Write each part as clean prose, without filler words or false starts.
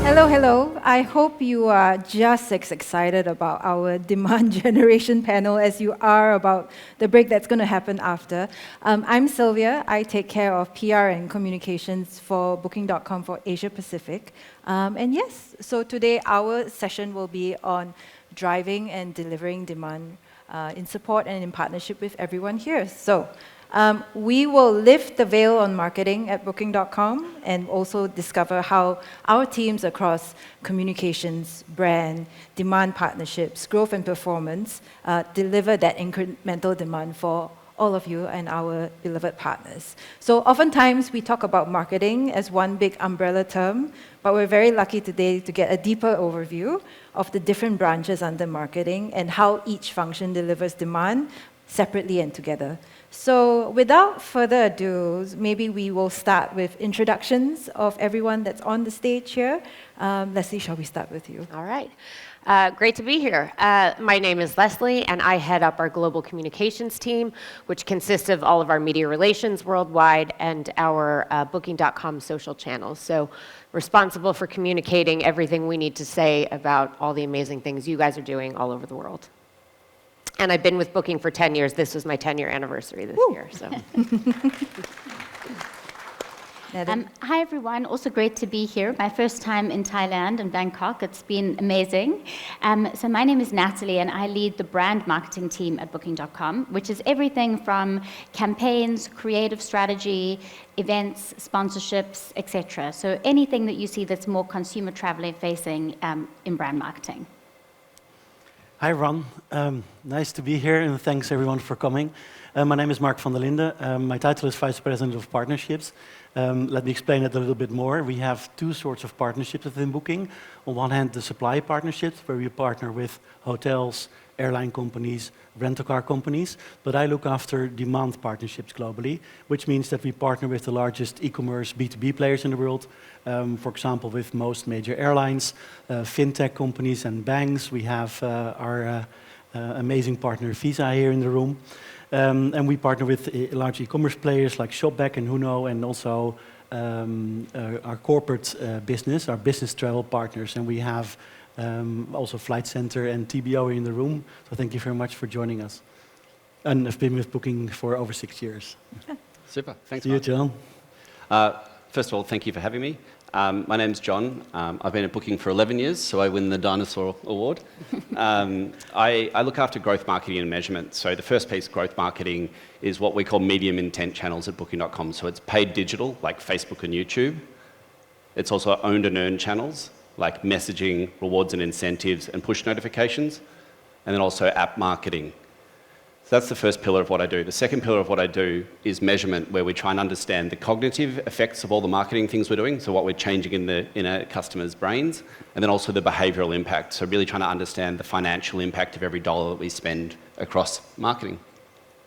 Hello, hello. I hope you are just as excited about our demand generation panel as you are about the break that's going to happen after. I'm Sylvia. I take care of PR and communications for Booking.com for Asia Pacific. And yes, so today our session will be on driving and delivering demand in support and in partnership with everyone here. So we will lift the veil on marketing at Booking.com and also discover how our teams across communications, brand, demand partnerships, growth and performance deliver that incremental demand for all of you and our beloved partners. So oftentimes we talk about marketing as one big umbrella term, but we're very lucky today to get a deeper overview of the different branches under marketing and how each function delivers demand separately and together. So without further ado, maybe we will start with introductions of everyone that's on the stage here. Leslie, shall we start with you? All right. Great to be here. My name is Leslie, and I head up our global communications team, which consists of all of our media relations worldwide and our Booking.com social channels. So responsible for communicating everything we need to say about all the amazing things you guys are doing all over the world. And I've been with Booking for 10 years. This was my 10-year anniversary this year. So. Hi, everyone. Also great to be here. My first time in Thailand and Bangkok. It's been amazing. So my name is Natalie, and I lead the brand marketing team at Booking.com, which is everything from campaigns, creative strategy, events, sponsorships, etc. So anything that you see that's more consumer traveler facing in brand marketing. Hi, Ron. Nice to be here, and thanks everyone for coming. My name is Mark van der Linden. My title is Vice President of Partnerships. Let me explain it a little bit more. We have two sorts of partnerships within Booking. On one hand, the supply partnerships, where we partner with hotels, airline companies, rental car companies, but I look after demand partnerships globally, which means that we partner with the largest e-commerce B2B players in the world, for example, with most major airlines, fintech companies and banks. We have our amazing partner Visa here in the room. And we partner with large e-commerce players like Shopback and Huno, and also our corporate business, our business travel partners, and we have also Flight Centre and TBO in the room. So thank you very much for joining us. And I've been with Booking for over 6 years. Super, thanks. See you, John. First of all, thank you for having me. My name's John. I've been at Booking for 11 years, so I win the Dinosaur Award. I look after growth marketing and measurement. So the first piece, growth marketing, is what we call medium intent channels at Booking.com. So it's paid digital, like Facebook and YouTube. It's also owned and earned channels, like messaging, rewards and incentives, and push notifications, and then also app marketing. So that's the first pillar of what I do. The second pillar of what I do is measurement, where we try and understand the cognitive effects of all the marketing things we're doing, so what we're changing in our customers' brains, and then also the behavioural impact, so really trying to understand the financial impact of every dollar that we spend across marketing.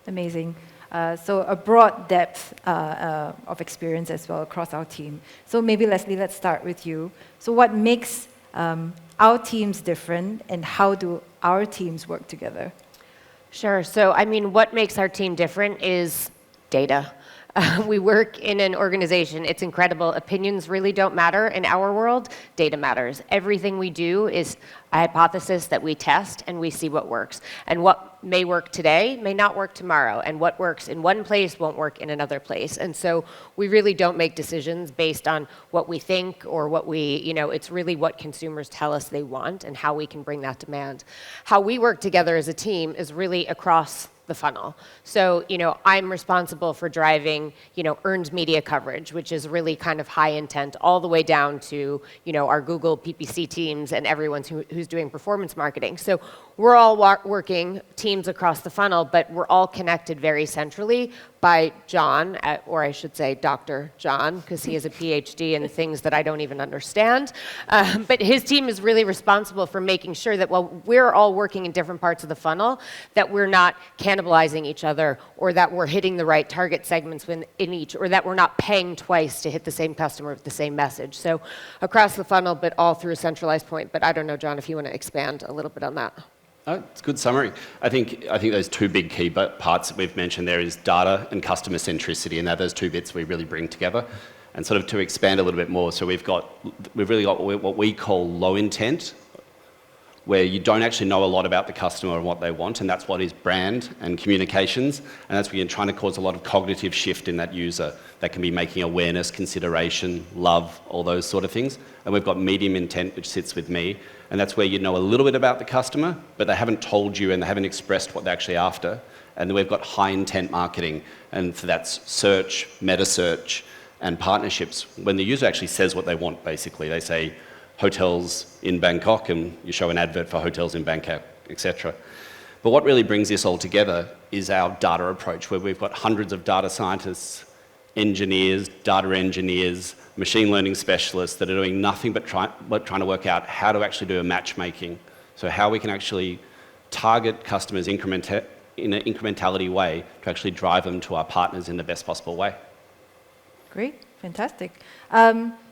Amazing. So a broad depth of experience as well across our team. So maybe Leslie, let's start with you. So what makes our teams different, and how do our teams work together? Sure. So, I mean, what makes our team different is data. We work in an organization. It's incredible. Opinions really don't matter in our world. Data matters. Everything we do is a hypothesis that we test, and we see what works. And what may work today may not work tomorrow. And what works in one place won't work in another place. And so we really don't make decisions based on what we think or what it's really what consumers tell us they want and how we can bring that demand. How we work together as a team is really across the funnel. So, I'm responsible for driving, earned media coverage, which is really kind of high intent, all the way down to, our Google PPC teams and everyone who's doing performance marketing. So we're all working teams across the funnel, but we're all connected very centrally by John, or I should say Dr. John, because he has a PhD in things that I don't even understand. But his team is really responsible for making sure that while we're all working in different parts of the funnel, that we're not cannibalizing each other, or that we're hitting the right target segments in each, or that we're not paying twice to hit the same customer with the same message. So across the funnel, but all through a centralized point. But I don't know, John, if you want to expand a little bit on that. Oh, it's a good summary. I think those two big key parts that we've mentioned there is data and customer centricity, and those two bits we really bring together. And sort of to expand a little bit more, so we've really got what we call low intent, where you don't actually know a lot about the customer and what they want, and that's what is brand and communications, and that's where you're trying to cause a lot of cognitive shift in that user. That can be making awareness, consideration, love, all those sort of things. And we've got medium intent, which sits with me, and that's where you know a little bit about the customer, but they haven't told you and they haven't expressed what they're actually after. And then we've got high intent marketing, and for that's search, meta search, and partnerships. When the user actually says what they want, basically, they say, hotels in Bangkok, and you show an advert for hotels in Bangkok, etc. But what really brings this all together is our data approach, where we've got hundreds of data scientists, engineers, data engineers, machine learning specialists that are doing nothing but trying to work out how to actually do a matchmaking. So how we can actually target customers in an incrementality way to actually drive them to our partners in the best possible way. Great, fantastic.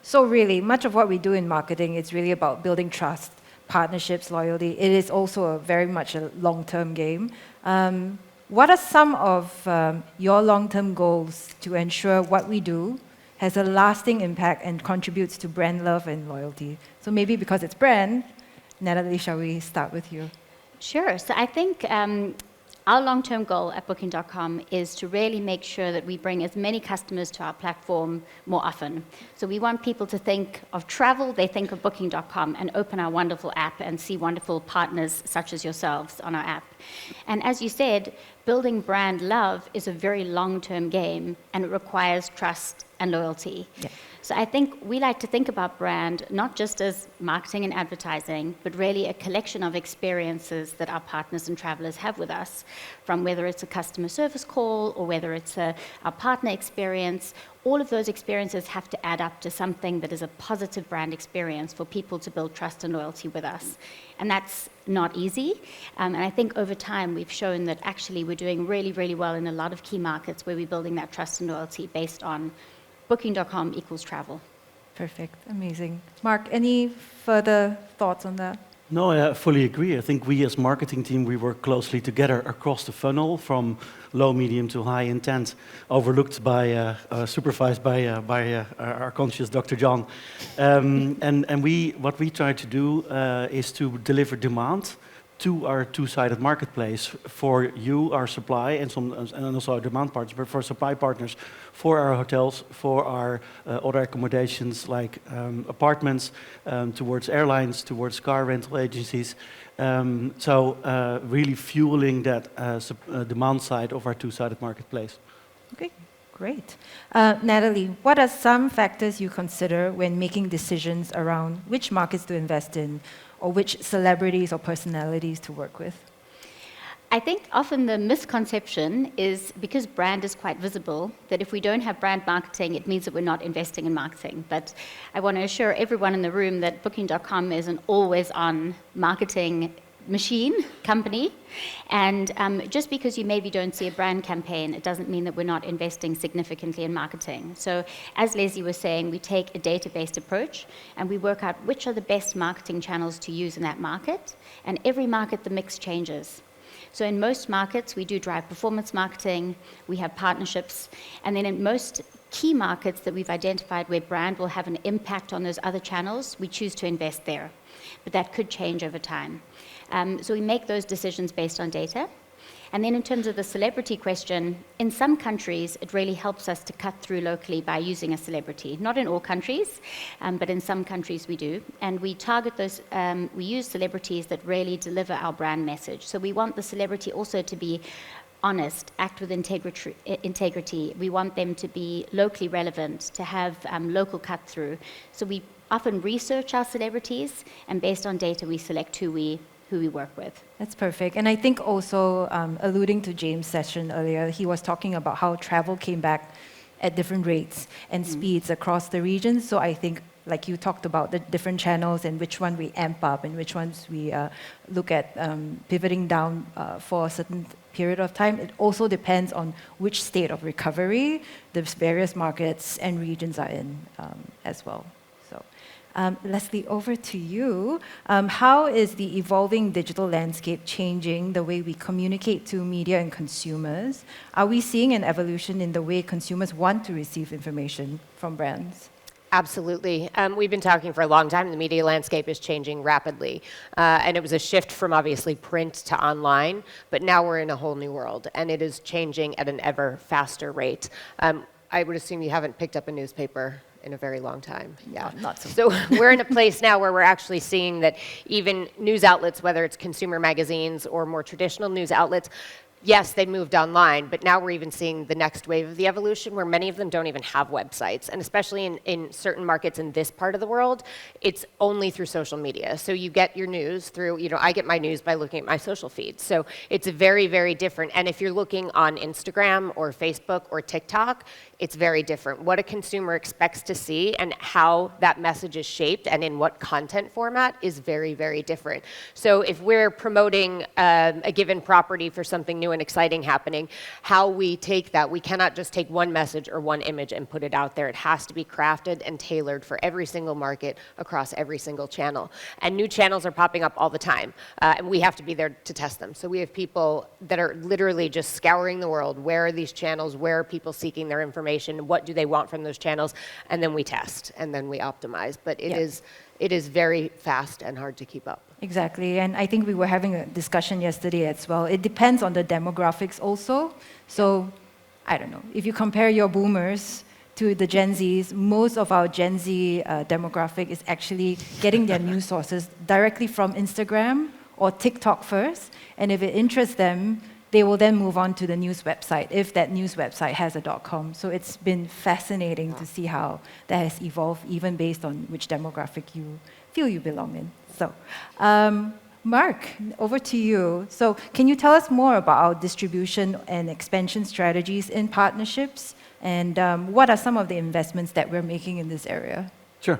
So really, much of what we do in marketing is really about building trust, partnerships, loyalty. It is also very much a long-term game. What are some of your long-term goals to ensure what we do has a lasting impact and contributes to brand love and loyalty? So maybe because it's brand, Natalie, shall we start with you? Sure. So I think our long-term goal at Booking.com is to really make sure that we bring as many customers to our platform more often. So we want people to think of travel, they think of Booking.com, and open our wonderful app and see wonderful partners such as yourselves on our app. And as you said, building brand love is a very long-term game, and it requires trust and loyalty. Yeah. So I think we like to think about brand not just as marketing and advertising, but really a collection of experiences that our partners and travelers have with us, from whether it's a customer service call or whether it's our partner experience. All of those experiences have to add up to something that is a positive brand experience for people to build trust and loyalty with us. And that's not easy. And I think over time we've shown that actually we're doing really, really well in a lot of key markets where we're building that trust and loyalty based on Booking.com equals travel. Perfect, amazing. Mark, any further thoughts on that? No, I fully agree. I think we as marketing team, we work closely together across the funnel from low, medium to high intent, overlooked by, supervised by our conscious Dr. John. What we try to do is to deliver demand to our two-sided marketplace for you, our supply, and also our demand partners, but for supply partners, for our hotels, for our other accommodations like apartments, towards airlines, towards car rental agencies. Really fueling that demand side of our two-sided marketplace. Okay, great. Natalie, what are some factors you consider when making decisions around which markets to invest in, or which celebrities or personalities to work with? I think often the misconception is because brand is quite visible, that if we don't have brand marketing, it means that we're not investing in marketing. But I want to assure everyone in the room that Booking.com is an always-on marketing machine company. And just because you maybe don't see a brand campaign, it doesn't mean that we're not investing significantly in marketing. So as Leslie was saying, we take a data-based approach and we work out which are the best marketing channels to use in that market. And every market, the mix changes. So in most markets, we do drive performance marketing, we have partnerships, and then in most key markets that we've identified where brand will have an impact on those other channels, we choose to invest there. But that could change over time. So we make those decisions based on data. And then in terms of the celebrity question, in some countries, it really helps us to cut through locally by using a celebrity. Not in all countries, but in some countries we do. And we target those, we use celebrities that really deliver our brand message. So we want the celebrity also to be honest, act with integrity. We want them to be locally relevant, to have local cut through. So we often research our celebrities, and based on data, we select who we work with. That's perfect. And I think also, alluding to James' session earlier, he was talking about how travel came back at different rates and speeds across the region. So I think, like you talked about, the different channels and which one we amp up and which ones we look at pivoting down for a certain period of time. It also depends on which state of recovery the various markets and regions are in as well. So Leslie, over to you. How is the evolving digital landscape changing the way we communicate to media and consumers? Are we seeing an evolution in the way consumers want to receive information from brands? Absolutely. We've been talking for a long time. The media landscape is changing rapidly. And it was a shift from obviously print to online, but now we're in a whole new world, and it is changing at an ever faster rate. I would assume you haven't picked up a newspaper in a very long time. Yeah. Not so. So we're in a place now where we're actually seeing that even news outlets, whether it's consumer magazines or more traditional news outlets, yes, they moved online, but now we're even seeing the next wave of the evolution where many of them don't even have websites. And especially in certain markets in this part of the world, it's only through social media. So you get your news through, I get my news by looking at my social feeds. So it's very, very different. And if you're looking on Instagram or Facebook or TikTok, it's very different. What a consumer expects to see and how that message is shaped and in what content format is very, very different. So if we're promoting a given property for something new and exciting happening, how we take that, we cannot just take one message or one image and put it out there. It has to be crafted and tailored for every single market across every single channel. And new channels are popping up all the time, and we have to be there to test them. So we have people that are literally just scouring the world. Where are these channels? Where are people seeking their information? What do they want from those channels? And then we test, and then we optimize. But it is very fast and hard to keep up. Exactly, and I think we were having a discussion yesterday as well. It depends on the demographics also. So, I don't know, if you compare your boomers to the Gen Zs, most of our Gen Z demographic is actually getting their news sources directly from Instagram or TikTok first, and if it interests them, they will then move on to the news website, if that news website has a .com. So it's been fascinating to see how that has evolved, even based on which demographic you feel you belong in. So, Mark, over to you. So can you tell us more about our distribution and expansion strategies in partnerships? And what are some of the investments that we're making in this area? Sure.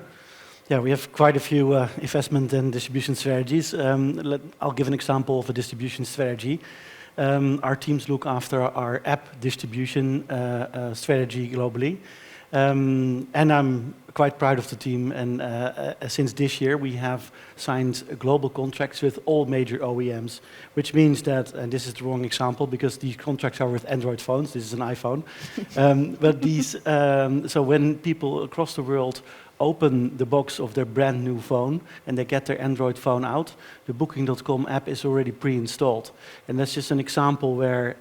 Yeah, we have quite a few investment and distribution strategies. I'll give an example of a distribution strategy. Our teams look after our app distribution strategy globally. And I'm quite proud of the team. And since this year, we have signed global contracts with all major OEMs, which means that, and this is the wrong example because these contracts are with Android phones. This is an iPhone. But these, so when people across the world open the box of their brand new phone and they get their Android phone out, the Booking.com app is already pre-installed. And that's just an example where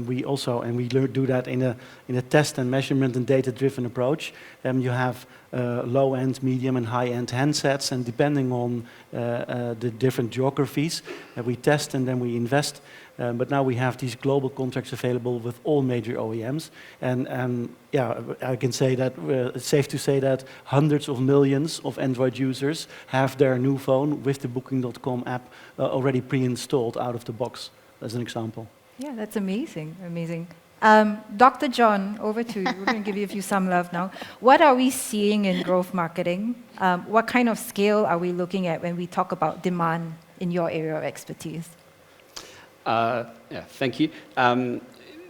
we also, and we do that in a test and measurement and data-driven approach. You have low-end, medium and high-end handsets, and depending on the different geographies, we test and then we invest. But now we have these global contracts available with all major OEMs. And yeah, I can say that it's safe to say that hundreds of millions of Android users have their new phone with the Booking.com app already pre-installed out of the box, as an example. Yeah, that's amazing, amazing. Dr. John, over to you. We're going to give you some love now. What are we seeing in growth marketing? What kind of scale are we looking at when we talk about demand in your area of expertise? Yeah, thank you.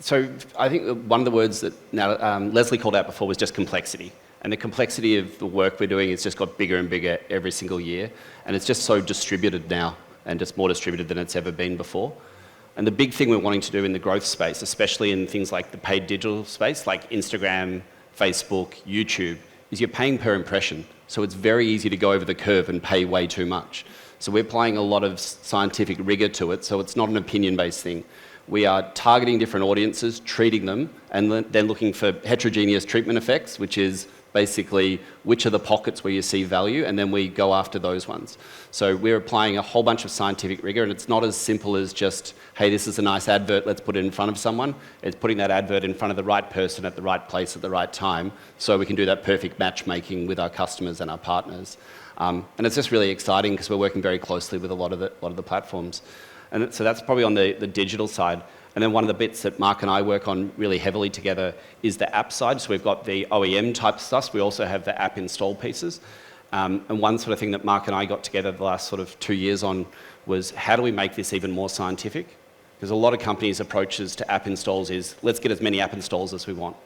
So I think one of the words that now Leslie called out before was just complexity. And the complexity of the work we're doing has just got bigger and bigger every single year. And it's just so distributed now, and just more distributed than it's ever been before. And the big thing we're wanting to do in the growth space, especially in things like the paid digital space, like Instagram, Facebook, YouTube, is you're paying per impression. So it's very easy to go over the curve and pay way too much. So we're applying a lot of scientific rigor to it, so it's not an opinion-based thing. We are targeting different audiences, treating them, and then looking for heterogeneous treatment effects, which is basically which are the pockets where you see value, and then we go after those ones. So we're applying a whole bunch of scientific rigor, and it's not as simple as just, hey, this is a nice advert, let's put it in front of someone. It's putting that advert in front of the right person at the right place at the right time, so we can do that perfect matchmaking with our customers and our partners. And it's just really exciting because we're working very closely with a lot of the platforms. And so that's probably on the digital side. And then one of the bits that Mark and I work on really heavily together is the app side. So we've got the OEM type stuff. We also have the app install pieces. And one sort of thing that Mark and I got together the last sort of 2 years on was how do we make this even more scientific? Because a lot of companies' approaches to app installs is let's get as many app installs as we want.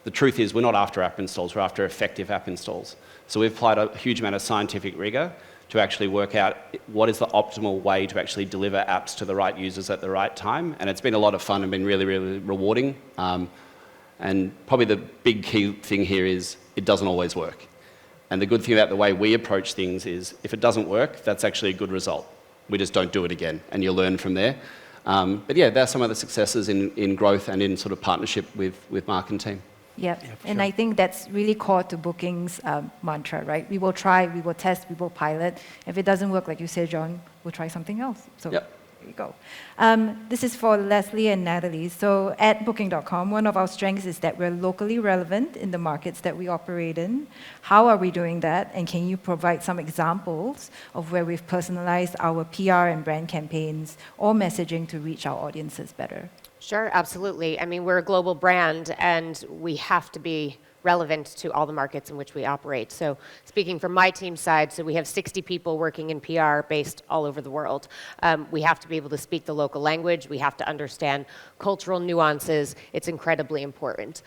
the truth is we're not after app installs, we're after effective app installs. So we've applied a huge amount of scientific rigor to actually work out what is the optimal way to actually deliver apps to the right users at the right time. And it's been a lot of fun and been really, really rewarding. And probably the big key thing here is it doesn't always work. And the good thing about the way we approach things is if it doesn't work, that's actually a good result. We just don't do it again, and you learn from there. But yeah, that's some of the successes in growth and in sort of partnership with Mark and team. Yep. Yeah, And sure. I think that's really core to Booking's mantra, right? We will try, we will test, we will pilot. If it doesn't work, like you said, John, we'll try something else. So Yep. there you go. This is for Leslie and Natalie. So at Booking.com, one of our strengths is that we're locally relevant in the markets that we operate in. How are we doing that? And can you provide some examples of where we've personalized our PR and brand campaigns or messaging to reach our audiences better? Sure, absolutely. I mean, we're a global brand, and we have to be relevant to all the markets in which we operate. So speaking from my team's side, so we have 60 people working in PR based all over the world. We have to be able to speak the local language. We have to understand cultural nuances. It's incredibly important.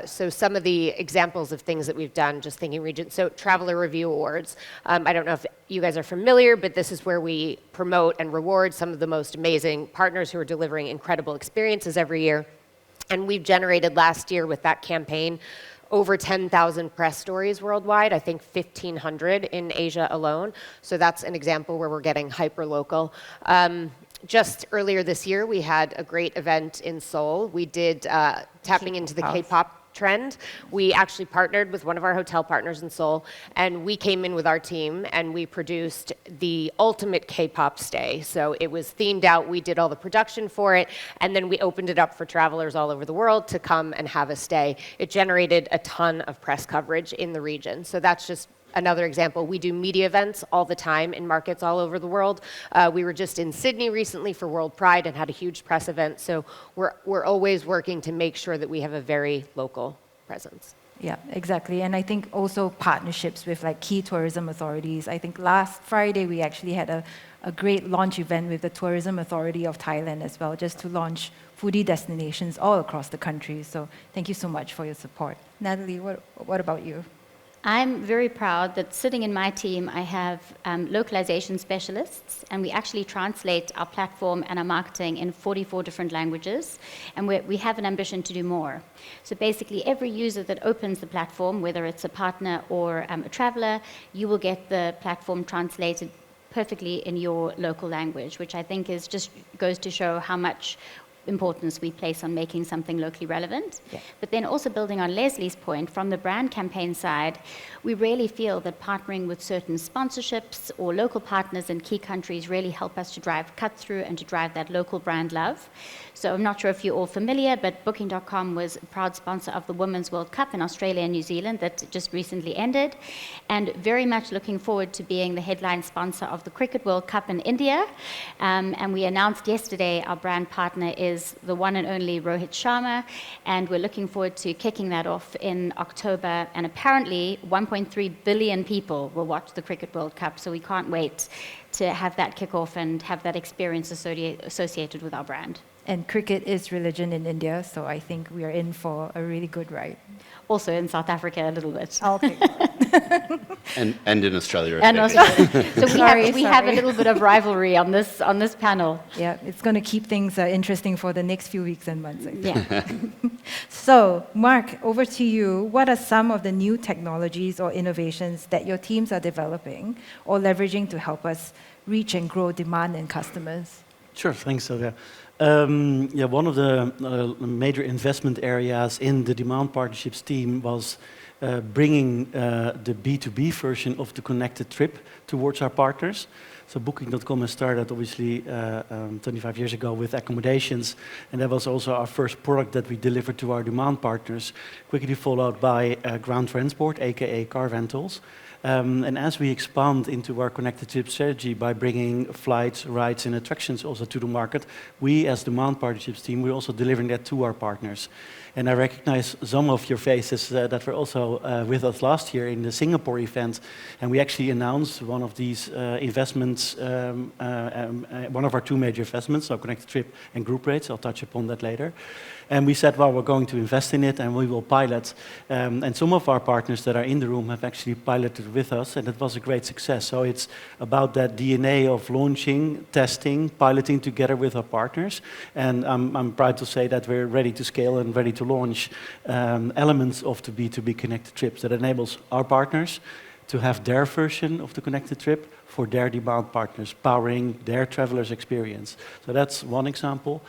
So some of the examples of things that we've done, just thinking region, so Traveler Review Awards. I don't know if you guys are familiar, but this is where we promote and reward some of the most amazing partners who are delivering incredible experiences every year. And we've generated last year with that campaign over 10,000 press stories worldwide, I think 1,500 in Asia alone. So that's an example where we're getting hyper-local. Just earlier this year, we had a great event in Seoul. We did tapping into the K-pop trend. We actually partnered with one of our hotel partners in Seoul, and we came in with our team and we produced the ultimate K-pop stay. So it was themed out, we did all the production for it, and then we opened it up for travelers all over the world to come and have a stay. It generated a ton of press coverage in the region. So that's just another example. We do media events all the time in markets all over the world. We were just in Sydney recently for World Pride and had a huge press event. So we're always working to make sure that we have a very local presence. Yeah, exactly. And I think also partnerships with like key tourism authorities. I think last Friday we actually had a great launch event with the Tourism Authority of Thailand as well, just to launch foodie destinations all across the country. So thank you so much for your support. Natalie, what about you? I'm very proud that sitting in my team, I have localization specialists, and we actually translate our platform and our marketing in 44 different languages, and we have an ambition to do more. So basically, every user that opens the platform, whether it's a partner or a traveler, you will get the platform translated perfectly in your local language, which I think is just goes to show how much importance we place on making something locally relevant. Yeah. But then also building on Leslie's point, from the brand campaign side, we really feel that partnering with certain sponsorships or local partners in key countries really help us to drive cut-through and to drive that local brand love. So I'm not sure if you're all familiar, but Booking.com was a proud sponsor of the Women's World Cup in Australia and New Zealand that just recently ended, and very much looking forward to being the headline sponsor of the Cricket World Cup in India. And we announced yesterday our brand partner is the one and only Rohit Sharma, and we're looking forward to kicking that off in October. And apparently 1.3 billion people will watch the Cricket World Cup, so we can't wait to have that kick off and have that experience associated with our brand. And cricket is religion in India, so I think we are in for a really good ride. Also in South Africa a little bit. I'll take that. And in Australia. And Australia. So we have a Sorry. little bit of rivalry on this panel. Yeah, it's going to keep things interesting for the next few weeks and months. I think. Yeah. So, Mark, over to you. What are some of the new technologies or innovations that your teams are developing or leveraging to help us reach and grow demand and customers? Sure, thanks, Sylvia. One of the major investment areas in the demand partnerships team was bringing the B2B version of the connected trip towards our partners. So Booking.com has started obviously 25 years ago with accommodations, and that was also our first product that we delivered to our demand partners, quickly followed by ground transport, aka car rentals. And as we expand into our connected trip strategy by bringing flights, rides, and attractions also to the market, we as demand partnerships team, we're also delivering that to our partners. And I recognize some of your faces that were also with us last year in the Singapore event. And we actually announced one of these investments, one of our two major investments, so Connected Trip and Group Rates. I'll touch upon that later. And we said, well, we're going to invest in it and we will pilot. And some of our partners that are in the room have actually piloted with us, and it was a great success. So it's about that DNA of launching, testing, piloting together with our partners. And I'm proud to say that we're ready to scale and ready to launch elements of the B2B Connected Trips that enables our partners to have their version of the Connected Trip for their demand partners, powering their travelers' experience. So that's one example.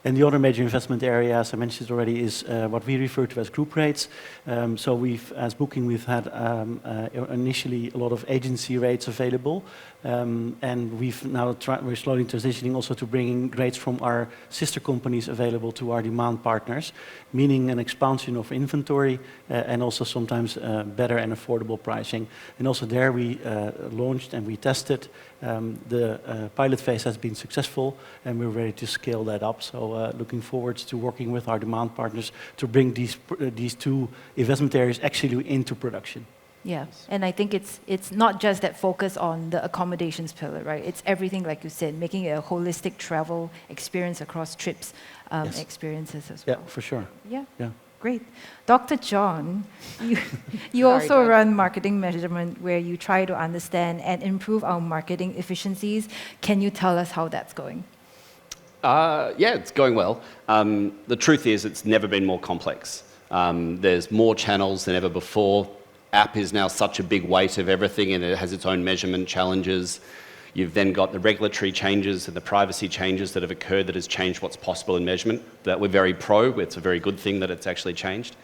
And the other major investment area, as I mentioned already, is what we refer to as group rates. So we've, as Booking, we've had initially a lot of agency rates available. And we've now we're slowly transitioning also to bringing rates from our sister companies available to our demand partners, meaning an expansion of inventory and also sometimes better and affordable pricing. And also there we launched and we tested. The pilot phase has been successful and we're ready to scale that up. So looking forward to working with our demand partners to bring these two investment areas actually into production. Yeah, and I think it's not just that focus on the accommodations pillar, right? It's everything, like you said, making it a holistic travel experience across trips, experiences as well. Yeah, for sure. Yeah. Yeah. Great. Dr. John, you also run marketing measurement where you try to understand and improve our marketing efficiencies. Can you tell us how that's going? Yeah, it's going well. The truth is it's never been more complex. There's more channels than ever before. App is now such a big weight of everything and it has its own measurement challenges. You've then got the regulatory changes and the privacy changes that have occurred that has changed what's possible in measurement. That we're very pro, it's a very good thing that it's actually changed.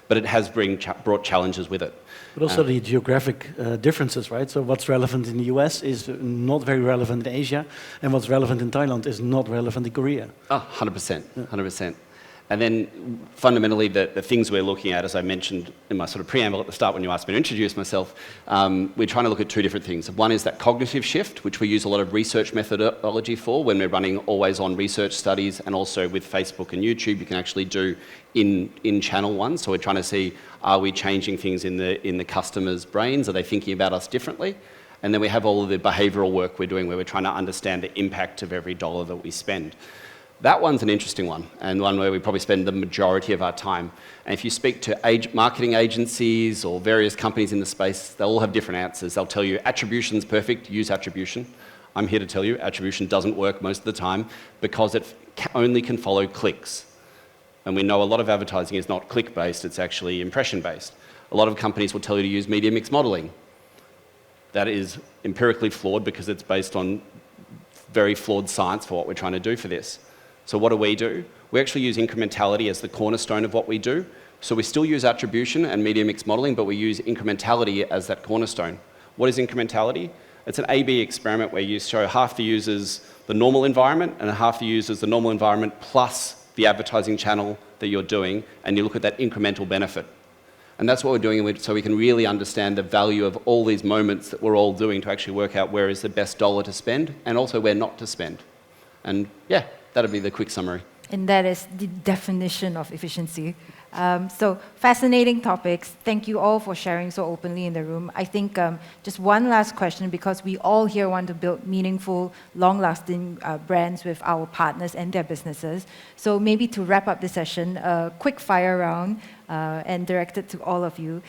But it has brought challenges with it. But also the geographic differences, right? So what's relevant in the US is not very relevant in Asia, and what's relevant in Thailand is not relevant in Korea. Oh, 100%, 100%. And then fundamentally the things we're looking at, as I mentioned in my sort of preamble at the start when you asked me to introduce myself, we're trying to look at two different things. One is that cognitive shift, which we use a lot of research methodology for when we're running always on research studies, and also with Facebook and YouTube you can actually do in channel one. So we're trying to see, are we changing things in the customers' brains? Are they thinking about us differently? And then we have all of the behavioural work we're doing where we're trying to understand the impact of every dollar that we spend. That one's an interesting one, and one where we probably spend the majority of our time. And if you speak to marketing agencies or various companies in the space, they'll all have different answers. They'll tell you attribution's perfect, use attribution. I'm here to tell you attribution doesn't work most of the time because it only can follow clicks. And we know a lot of advertising is not click-based, it's actually impression-based. A lot of companies will tell you to use media mix modeling. That is empirically flawed because it's based on very flawed science for what we're trying to do for this. So what do? We actually use incrementality as the cornerstone of what we do. So we still use attribution and media mix modeling, but we use incrementality as that cornerstone. What is incrementality? It's an A/B experiment where you show half the users the normal environment and half the users the normal environment plus the advertising channel that you're doing, and you look at that incremental benefit. And that's what we're doing so we can really understand the value of all these moments that we're all doing to actually work out where is the best dollar to spend and also where not to spend. And yeah, that'll be the quick summary. And that is the definition of efficiency. So fascinating topics. Thank you all for sharing so openly in the room. I think just one last question, because we all here want to build meaningful, long-lasting brands with our partners and their businesses. So maybe to wrap up the session, a quick fire round and directed to all of you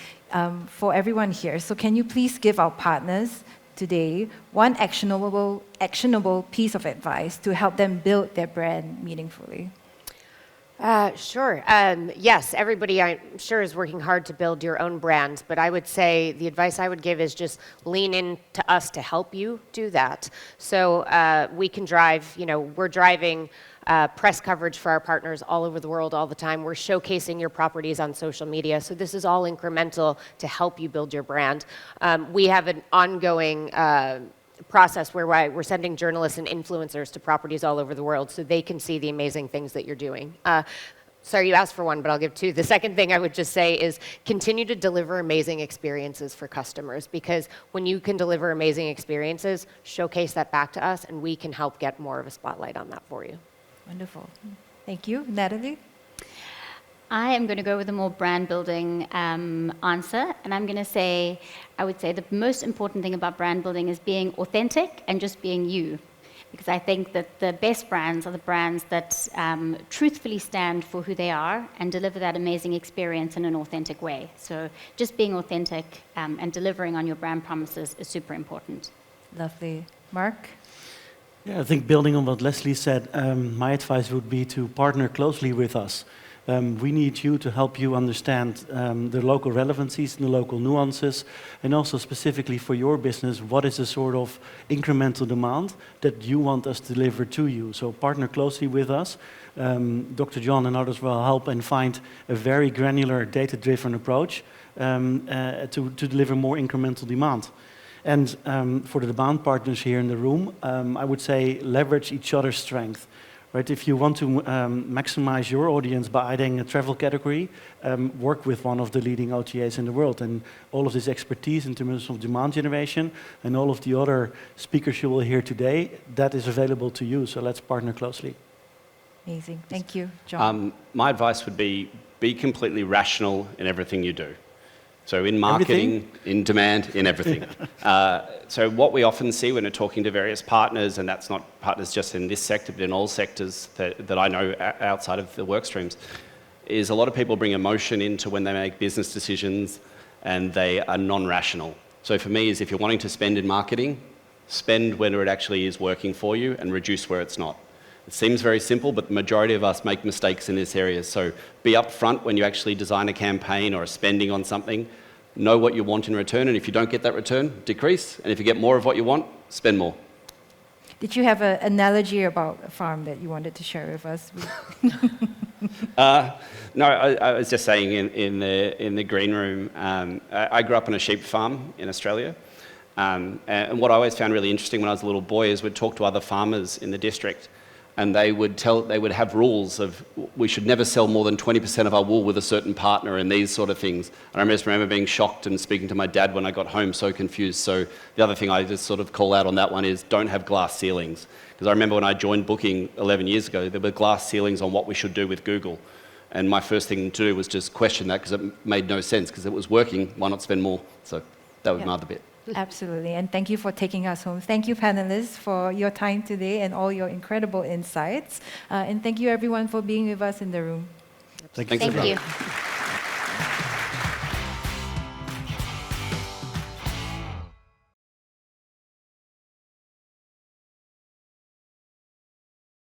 for everyone here. So can you please give our partners today one actionable piece of advice to help them build their brand meaningfully? Sure. Yes, everybody I'm sure is working hard to build your own brand, but I would say the advice I would give is just lean in to us to help you do that. So we can drive, we're driving press coverage for our partners all over the world all the time. We're showcasing your properties on social media. So this is all incremental to help you build your brand. We have an ongoing process where we're sending journalists and influencers to properties all over the world so they can see the amazing things that you're doing. Sorry, you asked for one, but I'll give two. The second thing I would just say is continue to deliver amazing experiences for customers, because when you can deliver amazing experiences, showcase that back to us, and we can help get more of a spotlight on that for you. Wonderful. Thank you. Natalie? I am going to go with a more brand building answer, and I'm going to say, I would say the most important thing about brand building is being authentic and just being you. Because I think that the best brands are the brands that truthfully stand for who they are and deliver that amazing experience in an authentic way. So just being authentic and delivering on your brand promises is super important. Lovely. Mark? Yeah, I think building on what Leslie said, my advice would be to partner closely with us. We need you to help you understand the local relevancies and the local nuances, and also specifically for your business, what is the sort of incremental demand that you want us to deliver to you. So partner closely with us. Dr. John and others will help and find a very granular, data-driven approach to deliver more incremental demand. And for the demand partners here in the room, I would say leverage each other's strength. Right, if you want to maximize your audience by adding a travel category, work with one of the leading OTAs in the world. And all of this expertise in terms of demand generation and all of the other speakers you will hear today, that is available to you. So let's partner closely. Amazing. Thank you, John. My advice would be completely rational in everything you do. So in marketing, in demand, in everything. So what we often see when we're talking to various partners, and that's not partners just in this sector, but in all sectors that I know outside of the work streams, is a lot of people bring emotion into when they make business decisions, and they are non-rational. So for me, is if you're wanting to spend in marketing, spend where it actually is working for you and reduce where it's not. It seems very simple, but the majority of us make mistakes in this area. So be upfront when you actually design a campaign or a spending on something. Know what you want in return, and if you don't get that return, decrease. And if you get more of what you want, spend more. Did you have an analogy about a farm that you wanted to share with us? No, I was just saying in the green room, I grew up on a sheep farm in Australia. And what I always found really interesting when I was a little boy is we'd talk to other farmers in the district, and they would have rules of we should never sell more than 20% of our wool with a certain partner and these sort of things. And I just remember being shocked and speaking to my dad when I got home, so confused. So the other thing I just sort of call out on that one is don't have glass ceilings. Because I remember when I joined Booking 11 years ago, there were glass ceilings on what we should do with Google. And my first thing to do was just question that because it made no sense. Because it was working, why not spend more? So that was my other bit. Absolutely, and thank you for taking us home. Thank you, panelists, for your time today and all your incredible insights. And thank you, everyone, for being with us in the room. Thank you. Thank you.